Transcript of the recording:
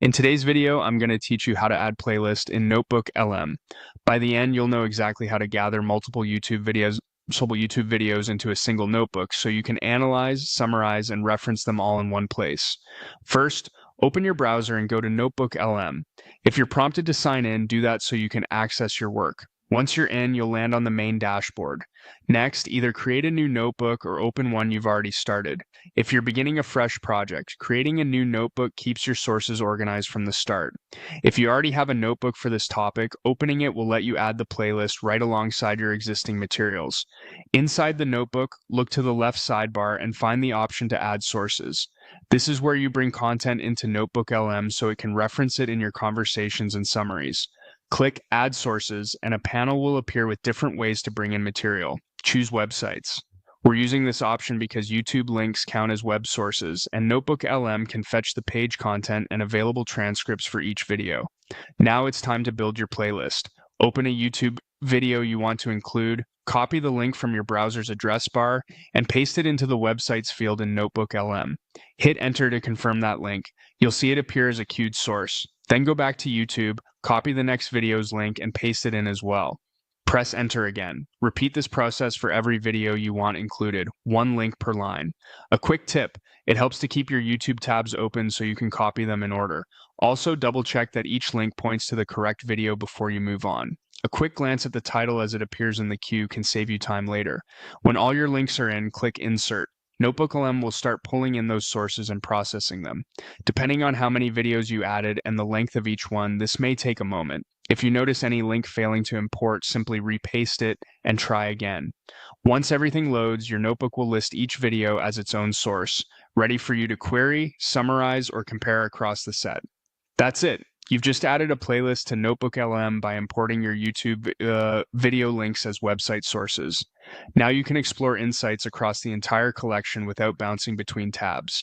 In today's video, I'm going to teach you how to add playlist in NotebookLM. By the end, you'll know exactly how to gather multiple YouTube videos into a single notebook so you can analyze, summarize, and reference them all in one place. First, open your browser and go to NotebookLM. If you're prompted to sign in, do that so you can access your work. Once you're in, you'll land on the main dashboard. Next, either create a new notebook or open one you've already started. If you're beginning a fresh project, creating a new notebook keeps your sources organized from the start. If you already have a notebook for this topic, opening it will let you add the playlist right alongside your existing materials. Inside the notebook, look to the left sidebar and find the option to add sources. This is where you bring content into NotebookLM so it can reference it in your conversations and summaries. Click Add Sources, and a panel will appear with different ways to bring in material. Choose websites. We're using this option because YouTube links count as web sources, and NotebookLM can fetch the page content and available transcripts for each video. Now it's time to build your playlist. Open a YouTube video you want to include, copy the link from your browser's address bar, and paste it into the websites field in NotebookLM. Hit Enter to confirm that link. You'll see it appear as a queued source. Then go back to YouTube, copy the next video's link, and paste it in as well. Press Enter again. Repeat this process for every video you want included, one link per line. A quick tip, it helps to keep your YouTube tabs open so you can copy them in order. Also, double check that each link points to the correct video before you move on. A quick glance at the title as it appears in the queue can save you time later. When all your links are in, click Insert. NotebookLM will start pulling in those sources and processing them. Depending on how many videos you added and the length of each one, this may take a moment. If you notice any link failing to import, simply repaste it and try again. Once everything loads, your notebook will list each video as its own source, ready for you to query, summarize, or compare across the set. That's it. You've just added a playlist to NotebookLM by importing your YouTube video links as website sources. Now you can explore insights across the entire collection without bouncing between tabs.